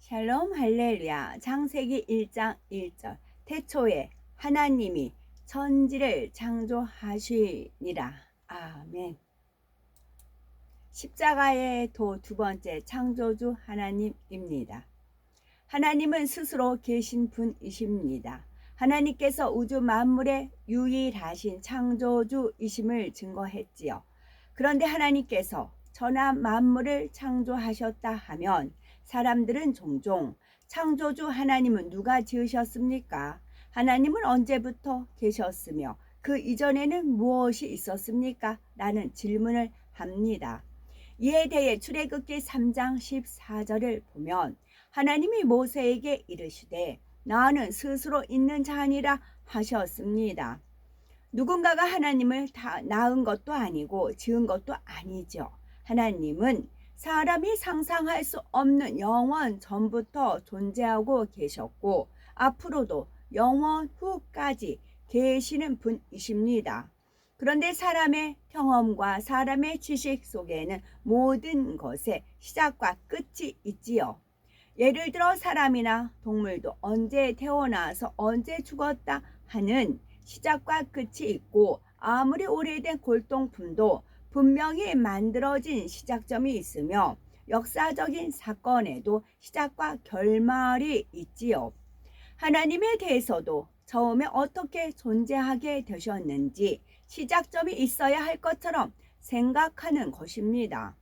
샬롬 할렐루야. 창세기 1장 1절. 태초에 하나님이 천지를 창조하시니라. 아멘. 십자가의 도 두 번째 창조주 하나님입니다. 하나님은 스스로 계신 분이십니다. 하나님께서 우주 만물의 유일하신 창조주이심을 증거했지요. 그런데 하나님께서 천하 만물을 창조하셨다 하면 사람들은 종종 창조주 하나님은 누가 지으셨습니까? 하나님은 언제부터 계셨으며 그 이전에는 무엇이 있었습니까? 라는 질문을 합니다. 이에 대해 출애굽기 3장 14절을 보면 하나님이 모세에게 이르시되 나는 스스로 있는 자니라 하셨습니다. 누군가가 하나님을 다 낳은 것도 아니고 지은 것도 아니죠. 하나님은 사람이 상상할 수 없는 영원 전부터 존재하고 계셨고 앞으로도 영원 후까지 계시는 분이십니다. 그런데 사람의 경험과 사람의 지식 속에는 모든 것에 시작과 끝이 있지요. 예를 들어 사람이나 동물도 언제 태어나서 언제 죽었다 하는 시작과 끝이 있고 아무리 오래된 골동품도 분명히 만들어진 시작점이 있으며 역사적인 사건에도 시작과 결말이 있지요. 하나님에 대해서도 처음에 어떻게 존재하게 되셨는지 시작점이 있어야 할 것처럼 생각하는 것입니다.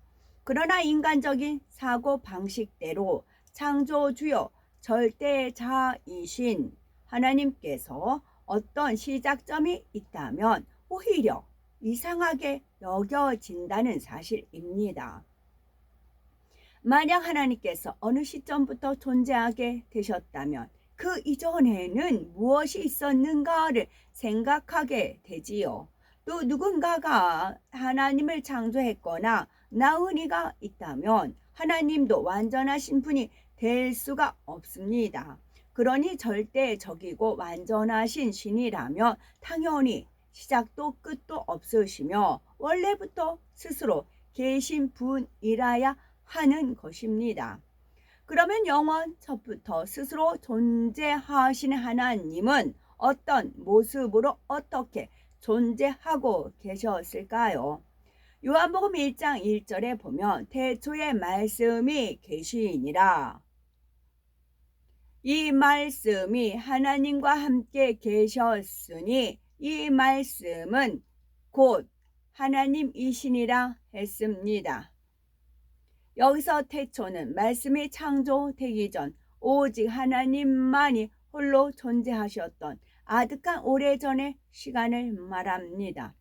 그러나 인간적인 사고 방식대로 창조주요 절대자이신 하나님께서 어떤 시작점이 있다면 오히려 이상하게 여겨진다는 사실입니다. 만약 하나님께서 어느 시점부터 존재하게 되셨다면 그 이전에는 무엇이 있었는가를 생각하게 되지요. 또 누군가가 하나님을 창조했거나 낳은 이가 있다면 하나님도 완전하신 분이 될 수가 없습니다. 그러니 절대적이고 완전하신 신이라면 당연히 시작도 끝도 없으시며 원래부터 스스로 계신 분이라야 하는 것입니다. 그러면 영원 첫부터 스스로 존재하신 하나님은 어떤 모습으로 어떻게 존재하고 계셨을까요? 요한복음 1장 1절에 보면 태초에 말씀이 계시니라. 이 말씀이 하나님과 함께 계셨으니 이 말씀은 곧 하나님이시니라 했습니다. 여기서 태초는 말씀이 창조되기 전 오직 하나님만이 홀로 존재하셨던 아득한 오래전의 시간을 말합니다.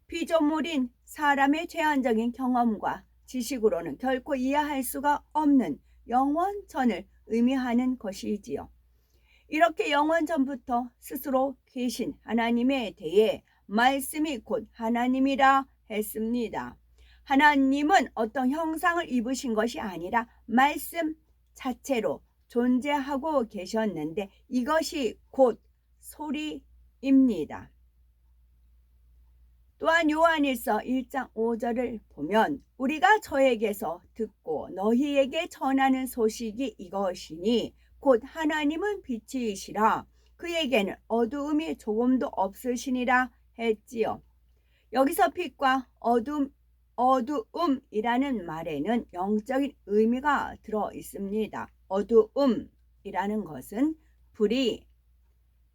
피조물인 사람의 제한적인 경험과 지식으로는 결코 이해할 수가 없는 영원전을 의미하는 것이지요. 이렇게 영원전부터 스스로 계신 하나님에 대해 말씀이 곧 하나님이라 했습니다. 하나님은 어떤 형상을 입으신 것이 아니라 말씀 자체로 존재하고 계셨는데 이것이 곧 소리입니다. 또한 요한일서 1장 5절을 보면 우리가 저에게서 듣고 너희에게 전하는 소식이 이것이니 곧 하나님은 빛이시라 그에게는 어두움이 조금도 없으시니라 했지요. 여기서 빛과 어두움이라는 말에는 영적인 의미가 들어 있습니다. 어두움이라는 것은 불의,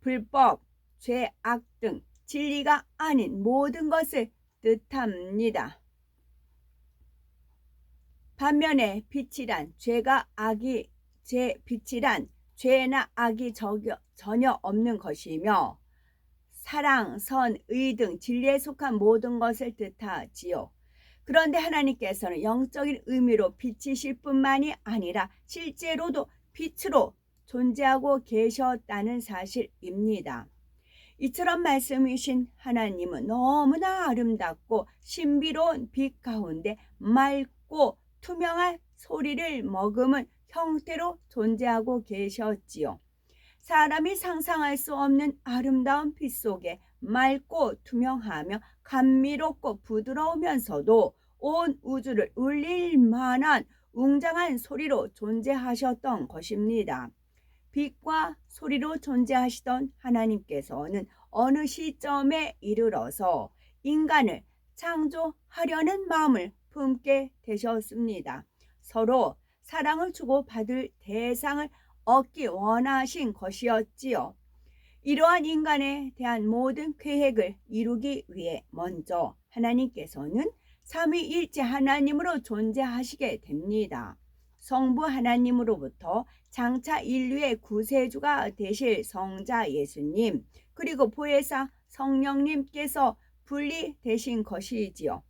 불법, 죄, 악 등 진리가 아닌 모든 것을 뜻합니다. 반면에 빛이란 빛이란 죄나 악이 전혀 없는 것이며 사랑, 선, 의 등 진리에 속한 모든 것을 뜻하지요. 그런데 하나님께서는 영적인 의미로 빛이실 뿐만이 아니라 실제로도 빛으로 존재하고 계셨다는 사실입니다. 이처럼 말씀이신 하나님은 너무나 아름답고 신비로운 빛 가운데 맑고 투명한 소리를 머금은 형태로 존재하고 계셨지요. 사람이 상상할 수 없는 아름다운 빛 속에 맑고 투명하며 감미롭고 부드러우면서도 온 우주를 울릴 만한 웅장한 소리로 존재하셨던 것입니다. 빛과 소리로 존재하시던 하나님께서는 어느 시점에 이르러서 인간을 창조하려는 마음을 품게 되셨습니다. 서로 사랑을 주고받을 대상을 얻기 원하신 것이었지요. 이러한 인간에 대한 모든 계획을 이루기 위해 먼저 하나님께서는 삼위일체 하나님으로 존재하시게 됩니다. 성부 하나님으로부터 장차 인류의 구세주가 되실 성자 예수님, 그리고 보혜사 성령님께서 분리되신 것이지요.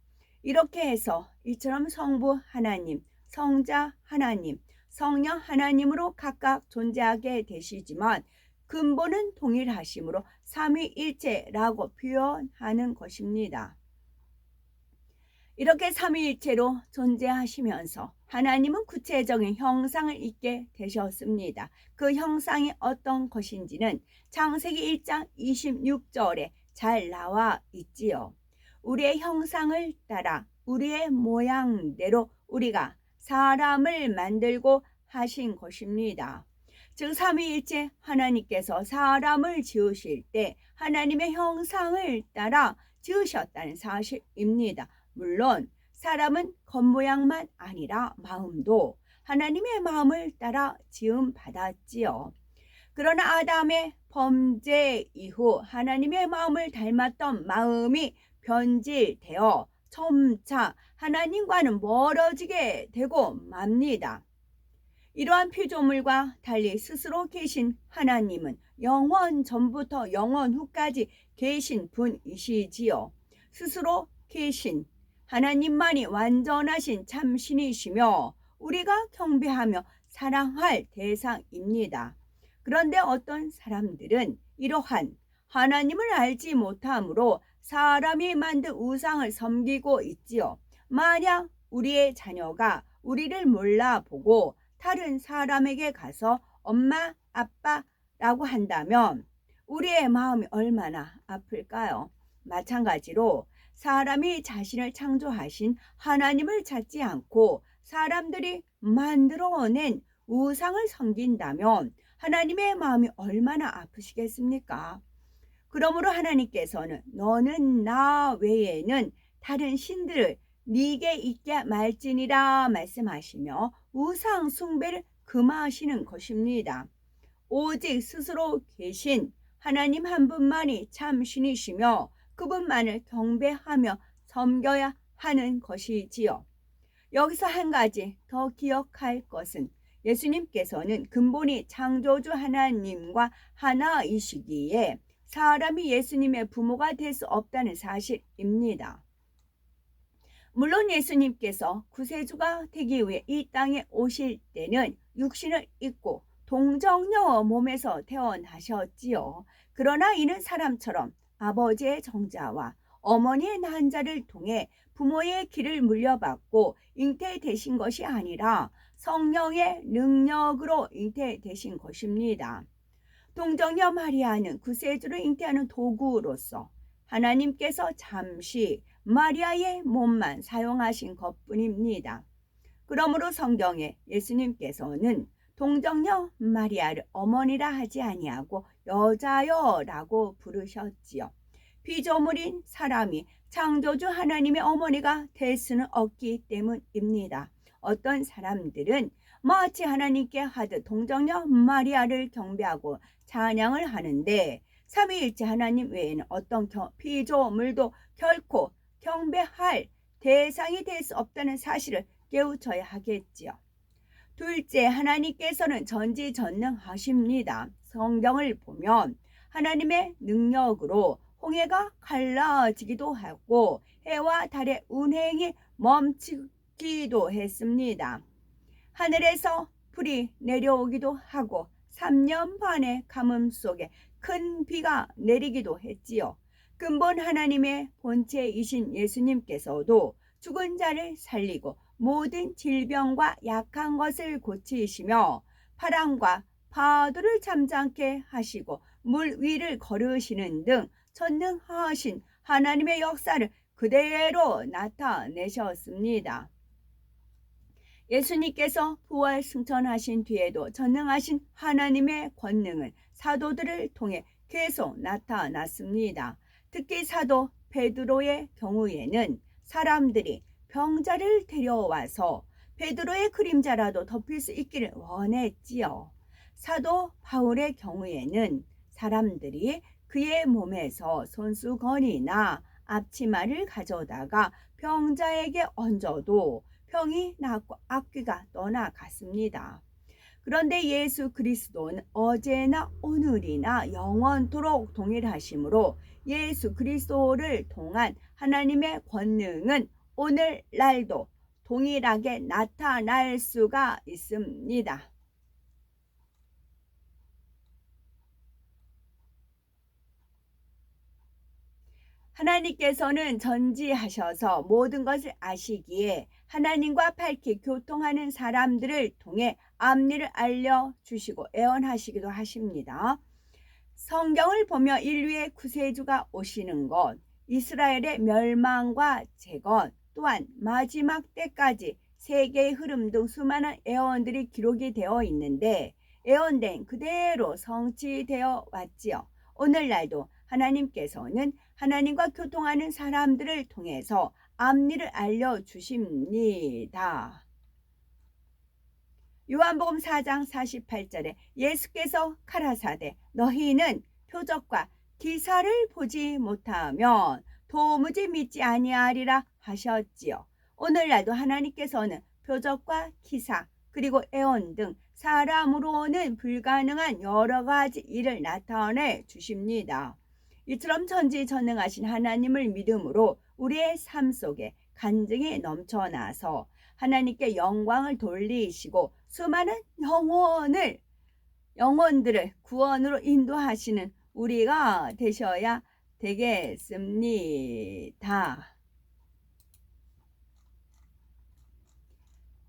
이렇게 해서 이처럼 성부 하나님, 성자 하나님, 성령 하나님으로 각각 존재하게 되시지만 근본은 동일하심으로 삼위일체라고 표현하는 것입니다. 이렇게 삼위일체로 존재하시면서 하나님은 구체적인 형상을 입게 되셨습니다. 그 형상이 어떤 것인지는 창세기 1장 26절에 잘 나와 있지요. 우리의 형상을 따라 우리의 모양대로 우리가 사람을 만들고 하신 것입니다. 즉 삼위일체 하나님께서 사람을 지으실 때 하나님의 형상을 따라 지으셨다는 사실입니다. 물론 사람은 겉모양만 아니라 마음도 하나님의 마음을 따라 지음 받았지요. 그러나 아담의 범죄 이후 하나님의 마음을 닮았던 마음이 변질되어 점차 하나님과는 멀어지게 되고 맙니다. 이러한 피조물과 달리 스스로 계신 하나님은 영원 전부터 영원 후까지 계신 분이시지요. 스스로 계신 하나님만이 완전하신 참신이시며 우리가 경배하며 사랑할 대상입니다. 그런데 어떤 사람들은 이러한 하나님을 알지 못함으로 사람이 만든 우상을 섬기고 있지요. 만약 우리의 자녀가 우리를 몰라보고 다른 사람에게 가서 엄마, 아빠라고 한다면 우리의 마음이 얼마나 아플까요? 마찬가지로 사람이 자신을 창조하신 하나님을 찾지 않고 사람들이 만들어낸 우상을 섬긴다면 하나님의 마음이 얼마나 아프시겠습니까? 그러므로 하나님께서는 너는 나 외에는 다른 신들을 네게 있게 말지니라 말씀하시며 우상 숭배를 금하시는 것입니다. 오직 스스로 계신 하나님 한 분만이 참 신이시며 그분만을 경배하며 섬겨야 하는 것이지요. 여기서 한 가지 더 기억할 것은 예수님께서는 근본이 창조주 하나님과 하나이시기에 사람이 예수님의 부모가 될 수 없다는 사실입니다. 물론 예수님께서 구세주가 되기 위해 이 땅에 오실 때는 육신을 입고 동정녀 몸에서 태어나셨지요. 그러나 이는 사람처럼 아버지의 정자와 어머니의 난자를 통해 부모의 길을 물려받고 잉태되신 것이 아니라 성령의 능력으로 잉태되신 것입니다. 동정녀 마리아는 구세주를 잉태하는 도구로서 하나님께서 잠시 마리아의 몸만 사용하신 것뿐입니다. 그러므로 성경에 예수님께서는 동정녀 마리아를 어머니라 하지 아니하고 여자여라고 부르셨지요. 피조물인 사람이 창조주 하나님의 어머니가 될 수는 없기 때문입니다. 어떤 사람들은 마치 하나님께 하듯 동정녀 마리아를 경배하고 찬양을 하는데 삼위일체 하나님 외에는 어떤 피조물도 결코 경배할 대상이 될 수 없다는 사실을 깨우쳐야 하겠지요. 둘째, 하나님께서는 전지전능하십니다. 성경을 보면 하나님의 능력으로 홍해가 갈라지기도 하고 해와 달의 운행이 멈추기도 했습니다. 하늘에서 불이 내려오기도 하고 3년 반의 가뭄 속에 큰 비가 내리기도 했지요. 근본 하나님의 본체이신 예수님께서도 죽은 자를 살리고 모든 질병과 약한 것을 고치시며 바람과 파도를 잠잠케 하시고 물 위를 걸으시는 등 전능하신 하나님의 역사를 그대로 나타내셨습니다. 예수님께서 부활 승천하신 뒤에도 전능하신 하나님의 권능은 사도들을 통해 계속 나타났습니다. 특히 사도 베드로의 경우에는 사람들이 병자를 데려와서 베드로의 그림자라도 덮일 수 있기를 원했지요. 사도 바울의 경우에는 사람들이 그의 몸에서 손수건이나 앞치마를 가져다가 병자에게 얹어도 병이 낫고 악귀가 떠나갔습니다. 그런데 예수 그리스도는 어제나 오늘이나 영원토록 동일하시므로 예수 그리스도를 통한 하나님의 권능은 오늘날도 동일하게 나타날 수가 있습니다. 하나님께서는 전지하셔서 모든 것을 아시기에 하나님과 밝히 교통하는 사람들을 통해 앞일을 알려주시고 애원하시기도 하십니다. 성경을 보며 인류의 구세주가 오시는 것, 이스라엘의 멸망과 재건, 또한 마지막 때까지 세계의 흐름 등 수많은 애언들이 기록이 되어 있는데 애언된 그대로 성취되어 왔지요. 오늘날도 하나님께서는 하나님과 교통하는 사람들을 통해서 앞일을 알려주십니다. 요한복음 4장 48절에 예수께서 가라사대 너희는 표적과 기사를 보지 못하면 도무지 믿지 아니하리라 하셨지요. 오늘날도 하나님께서는 표적과 기사 그리고 애언 등 사람으로는 불가능한 여러 가지 일을 나타내 주십니다. 이처럼 전지전능하신 하나님을 믿음으로 우리의 삶 속에 간증이 넘쳐나서 하나님께 영광을 돌리시고 수많은 영혼들을 구원으로 인도하시는 우리가 되셔야 되겠습니다.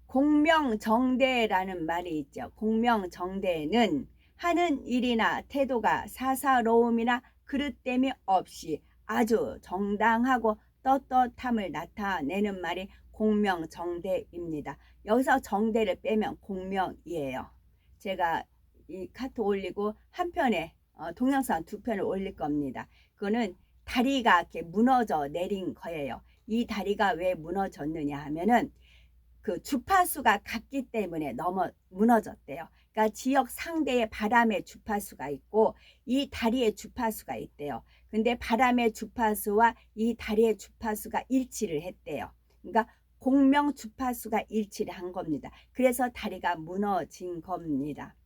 공명정대라는 말이 있죠. 공명정대는 하는 일이나 태도가 사사로움이나 그릇됨이 없이 아주 정당하고 떳떳함을 나타내는 말이 공명정대입니다. 여기서 정대를 빼면 공명이에요. 제가 이 카톡 올리고 한 편에 동영상 2편을 올릴 겁니다. 그거는 다리가 이렇게 무너져 내린 거예요. 이 다리가 왜 무너졌느냐 하면은 그 주파수가 같기 때문에 무너졌대요. 그러니까 지역 상대의 바람의 주파수가 있고 이 다리의 주파수가 있대요. 근데 바람의 주파수와 이 다리의 주파수가 일치를 했대요. 그러니까 공명 주파수가 일치를 한 겁니다. 그래서 다리가 무너진 겁니다.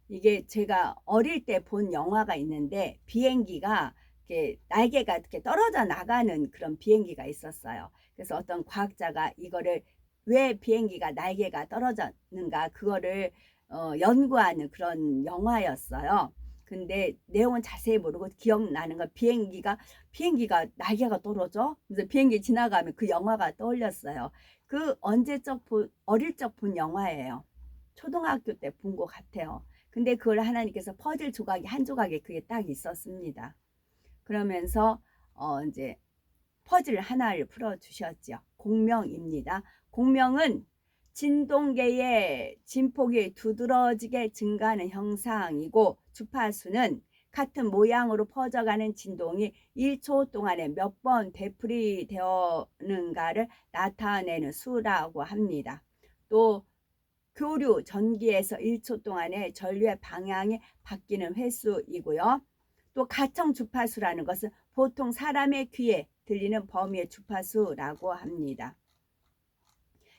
이게 제가 어릴 때 본 영화가 있는데 비행기가 이렇게 날개가 이렇게 떨어져 나가는 그런 비행기가 있었어요. 그래서 어떤 과학자가 이거를 왜 비행기가 날개가 떨어졌는가 그거를 연구하는 그런 영화였어요. 근데 내용은 자세히 모르고 기억나는 건 비행기가 날개가 떨어져? 그래서 비행기 지나가면 그 영화가 떠올렸어요. 그 어릴 적 본 영화예요. 초등학교 때 본 것 같아요. 근데 그걸 하나님께서 퍼즐 조각이 한 조각에 그게 딱 있었습니다. 그러면서 이제 퍼즐 하나를 풀어주셨죠. 공명입니다. 공명은 진동계의 진폭이 두드러지게 증가하는 형상이고 주파수는 같은 모양으로 퍼져가는 진동이 1초 동안에 몇 번 되풀이되었는가를 나타내는 수라고 합니다. 또 교류 전기에서 1초 동안에 전류의 방향이 바뀌는 횟수이고요. 또 가청 주파수라는 것은 보통 사람의 귀에 들리는 범위의 주파수라고 합니다.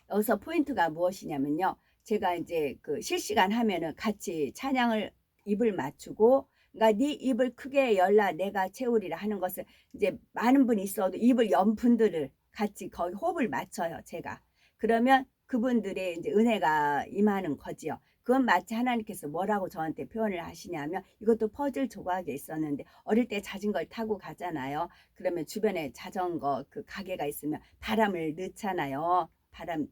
여기서 포인트가 무엇이냐면요. 제가 이제 그 실시간 하면은 같이 찬양을 입을 맞추고, 그러니까 네 입을 크게 열라 내가 채우리라 하는 것을 이제 많은 분이 있어도 입을 연 분들을 같이 거기 호흡을 맞춰요. 제가. 그러면 그분들의 이제 은혜가 임하는 거지요. 그건 마치 하나님께서 뭐라고 저한테 표현을 하시냐면 이것도 퍼즐 조각에 있었는데 어릴 때 자전거를 타고 가잖아요. 그러면 주변에 자전거 그 가게가 있으면 바람을 넣잖아요.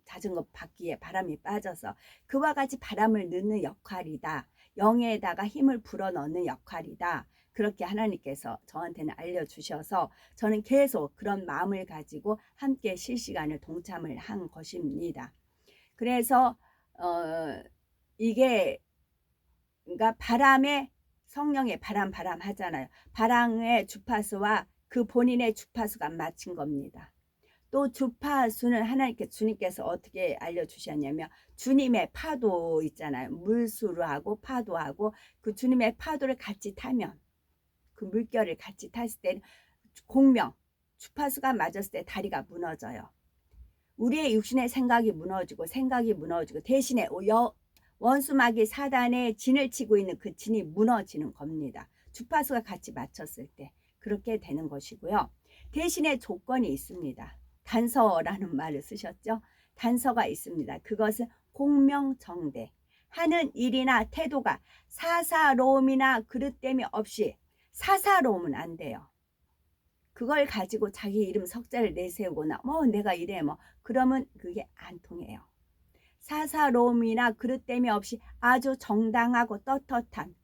자전거 바퀴에 바람이 빠져서 그와 같이 바람을 넣는 역할이다. 영에다가 힘을 불어넣는 역할이다. 그렇게 하나님께서 저한테는 알려주셔서 저는 계속 그런 마음을 가지고 함께 실시간을 동참을 한 것입니다. 그래서 이게 그러니까 바람의 성령의 바람 하잖아요. 바람의 주파수와 그 본인의 주파수가 맞춘 겁니다. 또 주파수는 하나님께 주님께서 어떻게 알려주셨냐면 주님의 파도 있잖아요. 물수로하고 파도하고 그 주님의 파도를 같이 타면 그 물결을 같이 탔을 때는 공명 주파수가 맞았을 때 다리가 무너져요. 우리의 육신의 생각이 무너지고 대신에 원수마귀 사단의 진을 치고 있는 그 진이 무너지는 겁니다. 주파수가 같이 맞췄을 때 그렇게 되는 것이고요. 대신에 조건이 있습니다. 단서라는 말을 쓰셨죠. 단서가 있습니다. 그것은 공명정대 하는 일이나 태도가 사사로움이나 그릇됨이 없이 사사로움은 안 돼요. 그걸 가지고 자기 이름 석자를 내세우거나 내가 이래 그러면 그게 안 통해요. 사사로움이나 그릇됨이 없이 아주 정당하고 떳떳한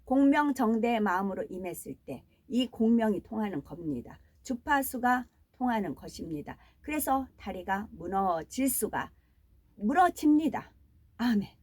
공명정대의 마음으로 임했을 때 이 공명이 통하는 겁니다. 주파수가 통하는 것입니다. 그래서 다리가 무너집니다. 아멘.